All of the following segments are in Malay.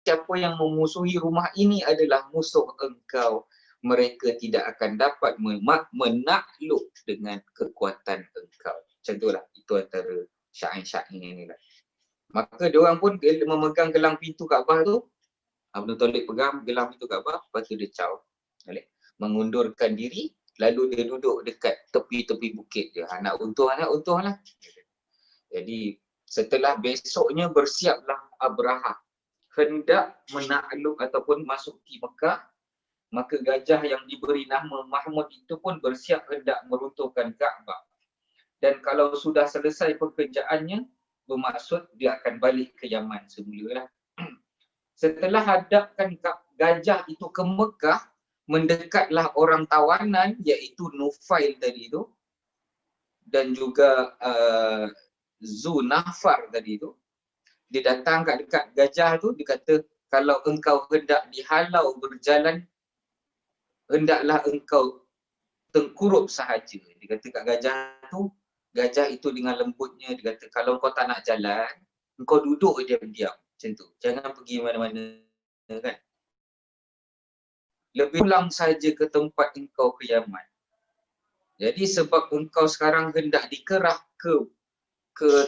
siapa yang memusuhi rumah ini adalah musuh engkau. Mereka tidak akan dapat menakluk dengan kekuatan engkau. Macam itulah, itu antara syair-syair ni lah. Maka diorang pun memegang gelang pintu Kaabah tu, Abdul Talib pegang gelang pintu Kaabah, lepas tu dia caw, mengundurkan diri, lalu dia duduk dekat tepi-tepi bukit dia. Nak untung lah. Jadi setelah besoknya bersiaplah Abrahah hendak menakluk ataupun masuki Mekah. Maka gajah yang diberi nama Mahmud itu pun bersiap hendak meruntuhkan Kaabah. Dan kalau sudah selesai pekerjaannya, bermaksud dia akan balik ke Yaman semula. Setelah hadapkan gajah itu ke Mekah, mendekatlah orang tawanan iaitu Nufail tadi itu dan juga Zunafar tadi itu. Dia datang kat dekat gajah tu, dia kata, kalau engkau hendak dihalau berjalan, hendaklah engkau tengkurup sahaja. Dia kata kat gajah itu dengan lembutnya, dia kata, kalau kau tak nak jalan, engkau duduk diam-diam macam tu. Jangan pergi mana-mana kan. Lebih pulang saja ke tempat engkau ke Yaman. Jadi sebab engkau sekarang hendak dikerah ke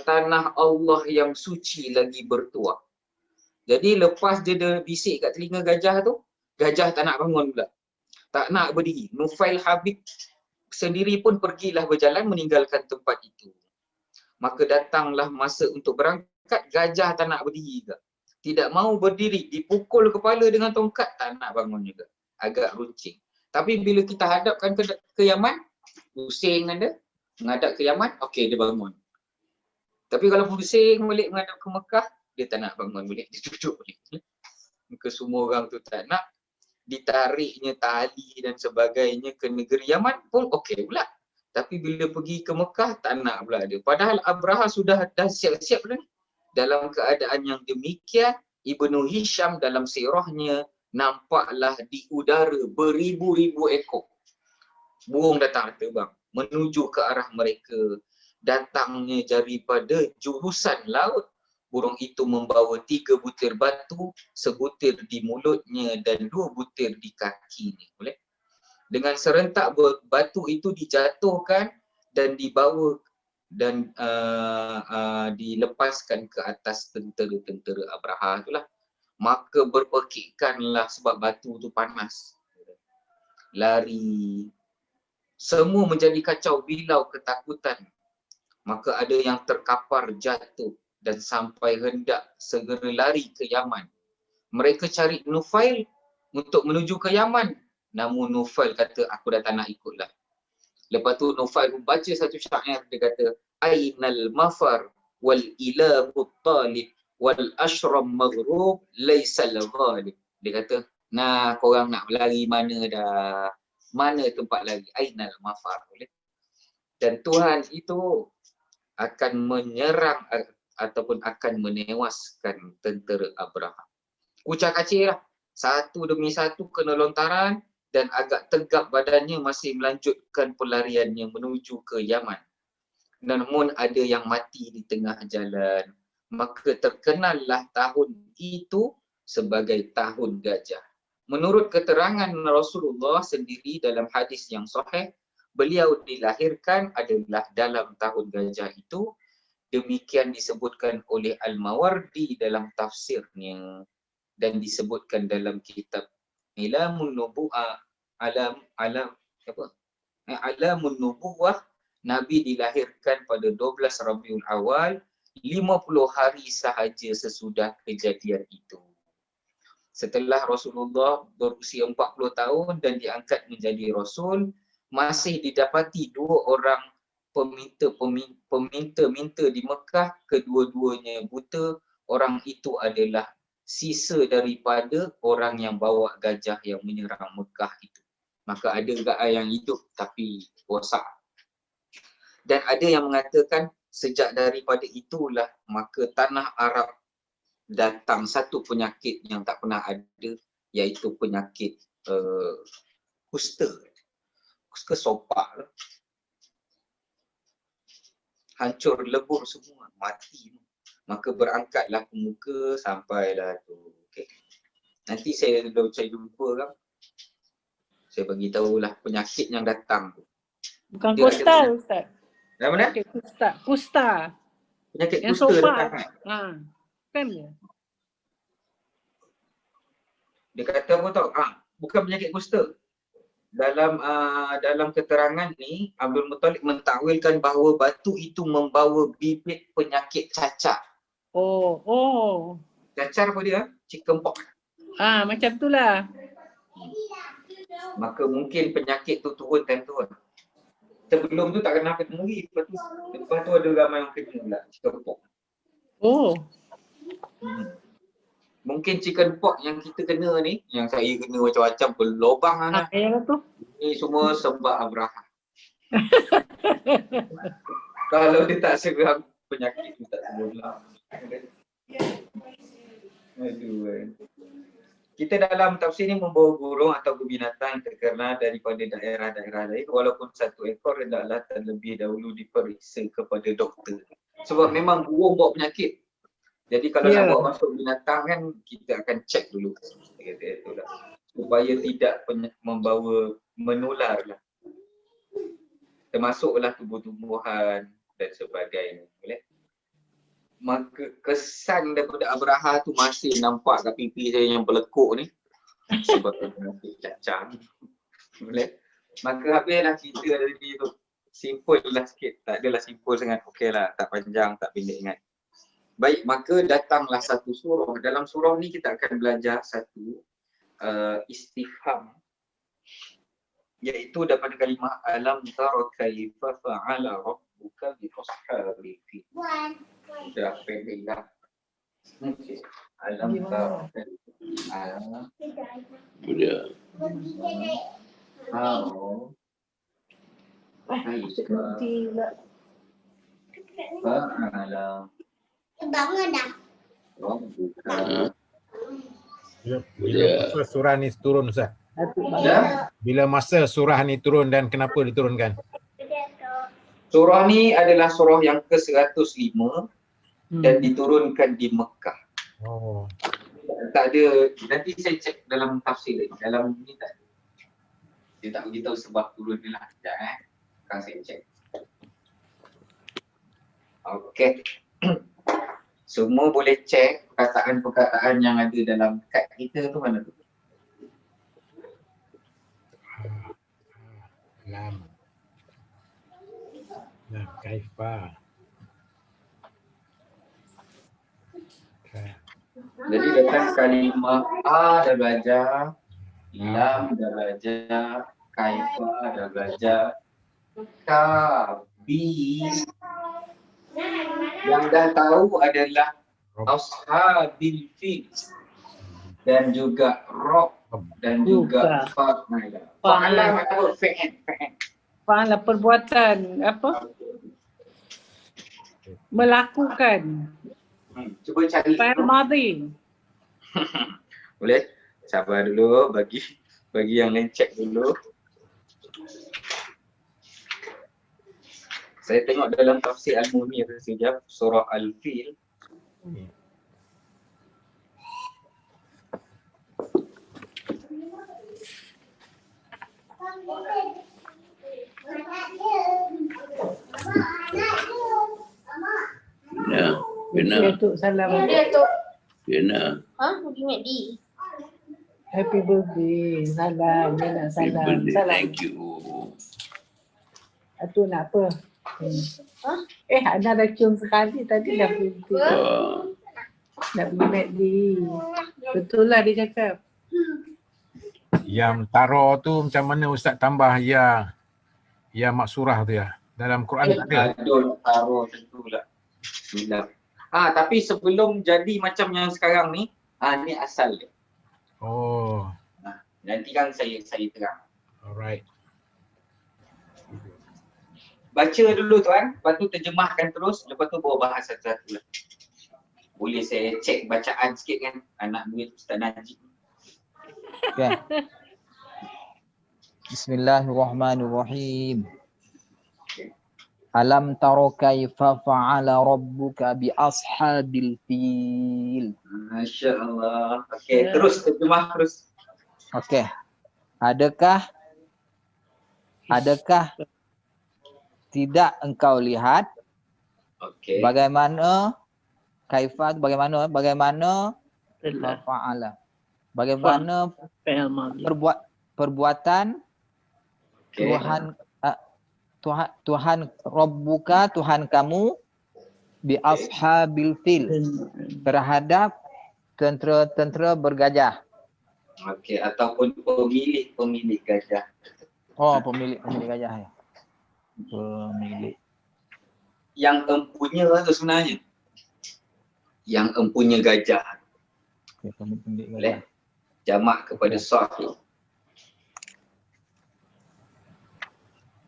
tanah Allah yang suci lagi bertuah. Jadi lepas dia bisik kat telinga gajah tu, gajah tak nak bangun pula. Tak nak berdiri. Nufail Habib sendiri pun pergilah berjalan meninggalkan tempat itu. Maka datanglah masa untuk berangkat, gajah tak nak berdiri juga. Tidak mahu berdiri, dipukul kepala dengan tongkat, tak nak bangun juga. Agak runcing. Tapi bila kita hadapkan ke Yaman, pusing kan dia, menghadap ke Yaman, okey dia bangun. Tapi kalau pusing balik menghadap ke Mekah, dia tak nak bangun balik, dia duduk balik. Maka semua orang tu tak nak, ditariknya tali dan sebagainya ke negeri Yaman pun okey pula. Tapi bila pergi ke Mekah, tak nak pula dia. Padahal Abraha dah siap-siap dah. Dalam keadaan yang demikian, Ibnu Hisham dalam sirahnya nampaklah di udara beribu-ribu ekor burung datang terbang menuju ke arah mereka. Datangnya daripada jurusan laut. Burung itu membawa 3 butir batu, sebutir di mulutnya dan 2 butir di kakinya. Boleh? Dengan serentak batu itu dijatuhkan dan dibawa dan dilepaskan ke atas tentera-tentera Abraha itulah. Maka berpekikkanlah sebab batu itu panas. Lari. Semua menjadi kacau bilau ketakutan. Maka ada yang terkapar jatuh dan sampai hendak segera lari ke Yaman. Mereka cari Nufail untuk menuju ke Yaman. Namun Nufail kata, aku dah tak nak ikutlah. Lepas tu Nufail baca satu syair, dia kata, Ainal mafar wal ilahu talib wal ashram maghrub laysal ghalib. Dia kata, nah korang nak lari mana dah? Mana tempat lari? Ainal mafar. Dan Tuhan itu akan menyerang ataupun akan menewaskan tentera Abraha. Kucak-kacir lah. Satu demi satu kena lontaran dan agak tegap badannya masih melanjutkan pelariannya menuju ke Yaman. Namun ada yang mati di tengah jalan. Maka terkenallah tahun itu sebagai tahun gajah. Menurut keterangan Rasulullah sendiri dalam hadis yang sahih, beliau dilahirkan adalah dalam tahun gajah itu. Demikian disebutkan oleh Al-Mawardi dalam tafsirnya dan disebutkan dalam kitab Ilamun Nubu'ah Alamun Nubu'ah. Nabi dilahirkan pada 12 Rabiul Awal, 50 hari sahaja sesudah kejadian itu. Setelah Rasulullah berusia 40 tahun dan diangkat menjadi Rasul, masih didapati 2 orang peminta-minta di Mekah, kedua-duanya buta. Orang itu adalah sisa daripada orang yang bawa gajah yang menyerang Mekah itu. Maka ada juga yang hidup tapi rosak. Dan ada yang mengatakan sejak daripada itulah maka tanah Arab datang satu penyakit yang tak pernah ada, iaitu penyakit kusta. Kusta sopak lah. Hancur lebur semua, mati. Maka berangkatlah ke muka sampailah tu. Okay. Nanti saya jumpa kan, saya bagi tahulah penyakit yang datang tu. Bukan Dia kusta ada Ustaz. Dah mana? Penyakit kusta. Kusta. Penyakit Yang kusta sopak. datang kan? Kan dia? Dia kata apa tau? Bukan penyakit kusta. Dalam keterangan ni, Abdul Muttalib mentakwilkan bahawa batu itu membawa bibit penyakit cacar. Oh. Cacar apa dia? Chickenpox. Macam tu lah. Maka mungkin penyakit tu turun time tu kan. Sebelum tu tak kena kena lagi. Lepas tu ada ramai yang kena pula chickenpox. Mungkin chickenpox yang kita kena ni, yang saya kena macam-macam berlubang lah. Yang tu. Ini semua sebab Abraha. Kalau dia tak serang, penyakit tu tak semula. Aduh. Kita dalam tafsir ni membawa burung atau binatang yang terkena daripada daerah-daerah lain, walaupun satu ekor hendaklah terlebih dahulu diperiksa kepada doktor. Sebab memang burung bawa penyakit. Jadi kalau nak bawa masuk binatang kan, kita akan cek dulu. Supaya tidak membawa menular lah. Termasuklah tumbuh-tumbuhan dan sebagainya. Boleh? Maka kesan daripada Abraha tu masih nampak kat pipi saya yang berlekuk ni. Sebab penyakit cacar. Boleh? Maka habislah cerita dari tu. Simple lah sikit. Tak adalah simple sangat. Okey lah. Tak panjang, tak pendek ingat. Baik, maka datanglah satu surah. Dalam surah ni kita akan belajar satu istifham, iaitu daripada kalimah alam tara kaifa fa'ala rabbuka bi ashabil fil. Dah pendek dah. Okey. Alam tara kaifa. Sudah. Fa'ala Bangun dah. rabbuka. Bila masa surah ni turun Ustaz? Dah? Bila masa surah ni turun dan kenapa diturunkan? Surah ni adalah surah yang ke-105 dan diturunkan di Mekah. Tak ada, nanti saya cek dalam tafsir lagi. Dalam ni tak ada. Dia tak beritahu sebab turun ni lah. Sekejap Sekarang saya cek. Okey. Semua boleh cek perkataan-perkataan yang ada dalam kad kita tu mana tu. Alam. Nah, kaifa. Jadi datang kalimah dah belajar, lam dah belajar, kaifa dah belajar, bi. Yang dah tahu adalah ashabil fil dan juga rob dan juga fa'ala. Fa'ala atau fi'il. Fa'ala perbuatan apa? Melakukan. Cuba cari. Fa'il madhi. Boleh? Sabar dulu, bagi yang lain cek dulu. Saya tengok dalam tafsir Al-Munir sekejap, surah Al-Fil. Benar. Datuk salam. Benar. Pergi McD. Happy birthday. Salam. Dia nak salam. Salam. Thank you. Atu nak apa? Ana dah cium sekali tadi dah berhenti. Nak pergi McD. Betul lah dia cakap. Yang taro tu macam mana Ustaz tambah ya maksurah tu ya? Dalam Quran tak ada. Taro tentulah. Bismillah. Tapi sebelum jadi macam yang sekarang ni, ni asal dia. Nanti kan saya terang. Alright. Baca dulu tuan, lepas tu terjemahkan terus, lepas tu bawa bahas satu-satu lah. Boleh saya cek bacaan sikit kan, anak duit Ustaz Najib. Okay. Bismillahirrahmanirrahim. Alam taro kaifa fa'ala rabbuka bi ashabil fil. Masya Allah. Okey, Ya. terus terjemah terus. Okey. Adakah tidak engkau lihat Okey. bagaimana kaifa bagaimana Telah. fa'ala. Bagaimana Fi'il madhi. perbuatan Okey. Tuhan Rabbuka, Tuhan kamu bi ashabil fil, terhadap tentera bergajah. Okey, ataupun pemilik gajah. Oh, pemilik gajah ya. Pemilik. Yang empunya tu sebenarnya. Yang empunya gajah. Okay, pemilik Boleh? gajah. Jamak kepada sahih.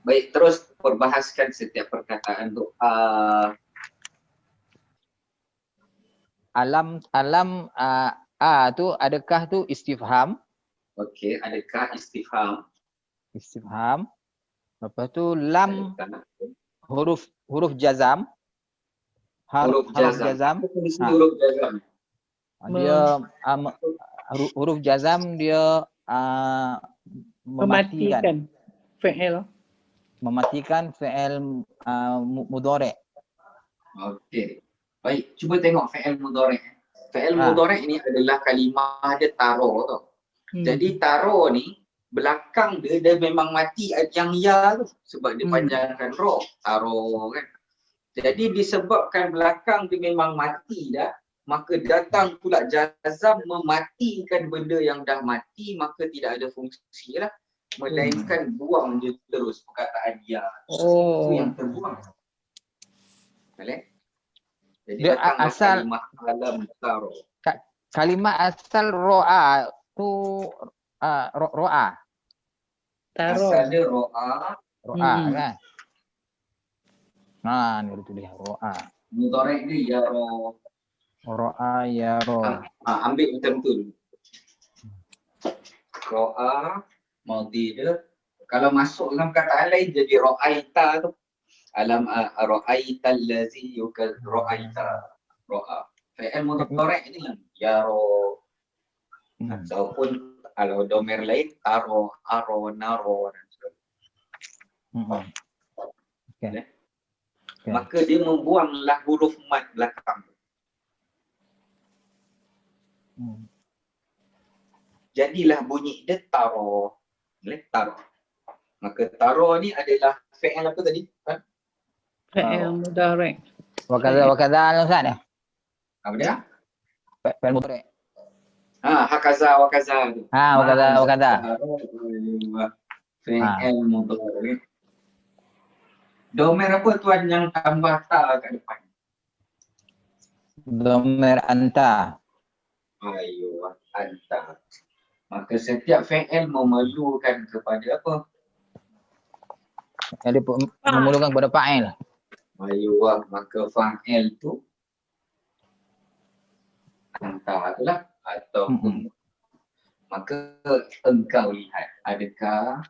Baik, terus perbahaskan setiap perkataan doa. Alam tu adakah tu istifham? Okey, adakah istifham? Istifham. Lepas tu lam Adakah huruf jazam. huruf jazam? Apa fungsi huruf jazam? Dia huruf jazam dia mematikan fi'il mudhari'. Okey. Baik, cuba tengok fi'il mudhari'. Fi'il mudhari' ni adalah kalimah dia taro tau. Jadi taro ni belakang dia memang mati yang ya tu sebab dia panjangkan ro, taro kan. Jadi disebabkan belakang dia memang mati dah, maka datang pula jazam mematikan benda yang dah mati, maka tidak ada fungsi lah. Melainkan buang je terus perkataan ya. Itu yang terbuang. Boleh? Jadi Dia datanglah asal kalimah alam taro. Kalimat asal ro'a tu ro'a. Asal dia ro'a, Kan? Nah, ni dia tulis ro'a. mudhari' dia ya ro. Ro'a ya ro. Ambil macam tu dulu. Ro'a, madhi dia. Kalau masuk dalam perkataan lain jadi ro'aita tu. Alam ro'aita allazi yukal ro'aita. Ro'a. Fi'il mudhari' ni lah. Ya ro. Ataupun kalau domer lain, taro, aro, naro dan sebagainya. Okay. Maka dia membuanglah huruf mat belakang. Jadilah bunyi dia taro. Boleh? Taro. Maka taro ni adalah fi'il apa tadi? Fi'il mudhari'. Wakadha Ustaz ya? Apa dia? Fi'il mudhari'. Hakaza wakaza tu. Wakadha. Fi'il mudhari'. Domer apa tuan yang tambah ta kat depan? Domer anta. Ayuh, anta. Maka setiap fi'il memerlukan kepada apa? Dia memerlukan kepada fa'il. Ayuh, maka fa'il tu anta tu lah. Ataupun maka engkau lihat adakah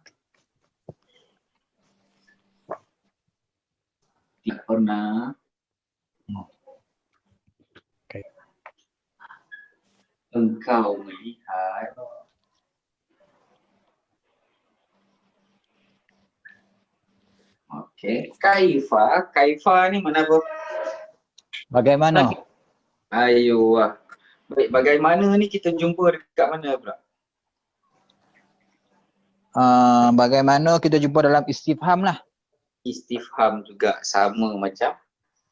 tidak pernah engkau melihat kaifa ni mana apa? Bagaimana? Ayuh. Baik, bagaimana ni kita jumpa dekat mana pula? Bagaimana kita jumpa dalam istifham lah. Istifham juga sama macam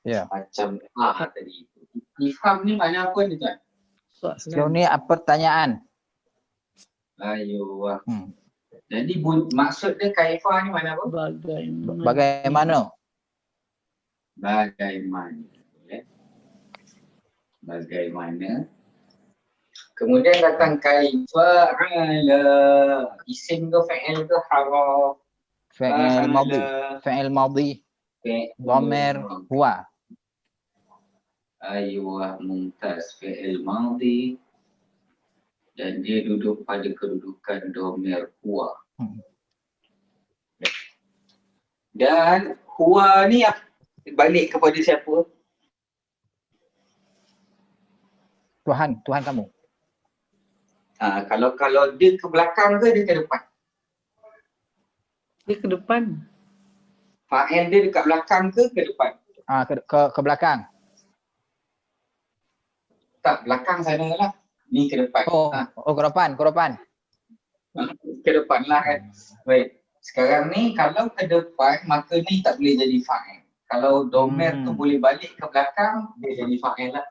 macam tadi. Istifham ni makna apa ni tuan? Sekarang ni pertanyaan. Ayuh. Jadi maksud dia kaifa ni mana apa? Bagaimana? Bagaimana? Kemudian datang kaifa ala. Isim ke fi'il ke haraf? Fi'il madhi. Dhamir huwa. Ayuh, mumtaz, fi'il madhi. Dan dia duduk pada kedudukan dhamir huwa. Dan huwa ni balik kepada siapa? Tuhan kamu. Kalau dia ke belakang ke dia ke depan? Dia ke depan. Fa'il dia dekat belakang ke depan? Ke belakang. Tak, belakang sana lah. Ni ke depan. Ke depan. Ke depan lah kan. Baik. Sekarang ni kalau ke depan maka ni tak boleh jadi fa'il. Kalau domer tu boleh balik ke belakang, dia jadi fa'il lah.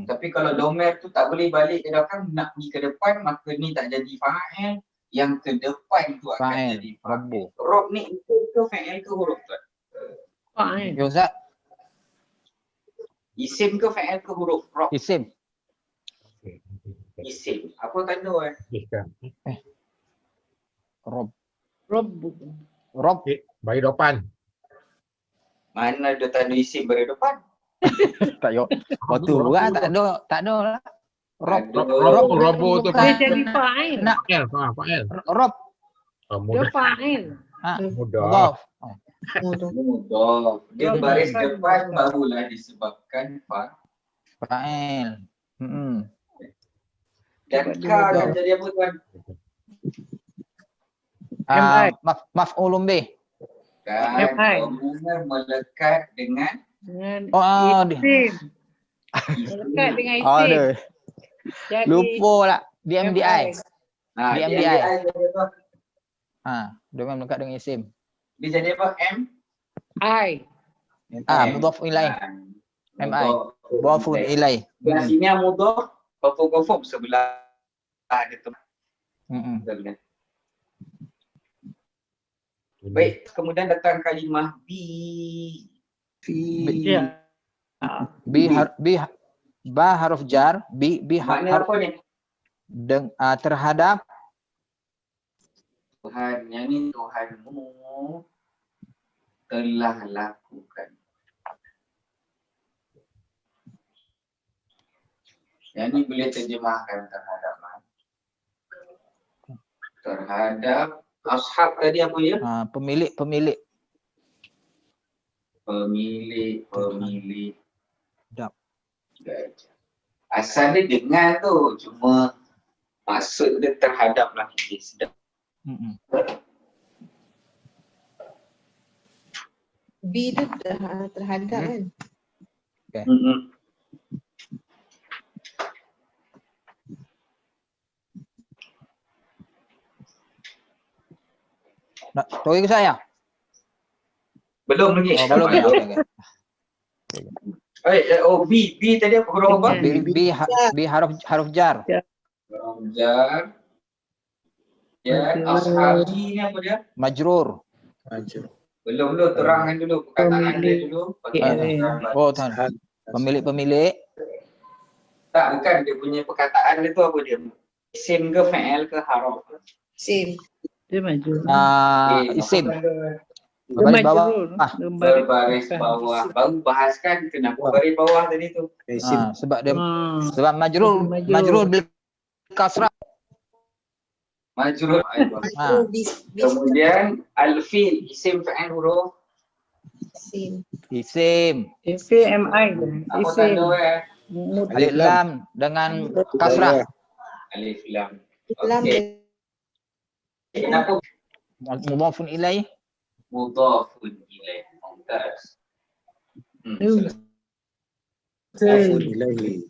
Tapi kalau domer tu tak boleh balik ke belakang, nak pergi ke depan, maka ni tak jadi fa'il. Yang ke depan tu akan Fa'il. jadi Rabbu. fa'il. Rob ni isim ke fa'il ke huruf tu? Fa'il. Ya Ustaz, Isim ke fa'il ke huruf? Rob. isim. Isim. Apa tanda Rob. Rob. Bagi depan. Mana ada tanda isim pada depan? Tak yo. Waktu lah tak ada lah. Rob. Robo tu Dia jadi fa'il. Nak. Fa'il. Rob. Dia Mudah. fa'il. Mudah. Mudah. Dia baris depan barulah disebabkan Fa'il. dan ka akan jadi apa tuan? Maf'ulun bih. Kan gabungan melekat dengan Dengan dia. isim. Melekat dengan isim. Aduh. Jadi, Lupa lah. DMDI. DMDI. dia jadi apa? Dia melekat dengan isim. Dia jadi apa? I. Mudhaf ilaih. MI. Mudhafun ilaih. Sebelah sini mudhaf, maf'ul sebelah ada tu. Betul kan? Baik, kemudian datang kalimah bi. Ya. Ba haruf jar. Makna apa ni? Terhadap Tuhan, yang ni Tuhanmu telah lakukan. Yang ni boleh terjemahkan terhadap ashab tadi apa ya? pemilik. Pemilik. Sedap. Asal dia dengan tu, cuma maksud dia terhadap lah. Sedap. B tu terhadap kan? Okay. Nak story ke saya? Belum lagi. Belum. B tadi apa huruf apa? B haruf jar. Huruf jar. Ya, ashabi ni apa dia? Majrur. Belum terangkan dulu perkataan dia dulu. Tuhan. Pemilik. Tak, bukan dia punya perkataan dia tu apa dia? Isim ke fa'il ke harf? Isim. Dia maju. Isim. Dia Baris bawah. Berbaris bawah. Baru bahaskan kenapa baris bawah tadi tu. Sebab dia majrur bil kasrah. Majrur. Kemudian al-fil, isim fa'il huruf. Isim. FMI. Apa tanda Alif lam dengan kasrah. Alif lam. Okey. Kenapa Mudhafun ilaih. mudhafun ilaih? Mumtaz. Mudhafun ilaih.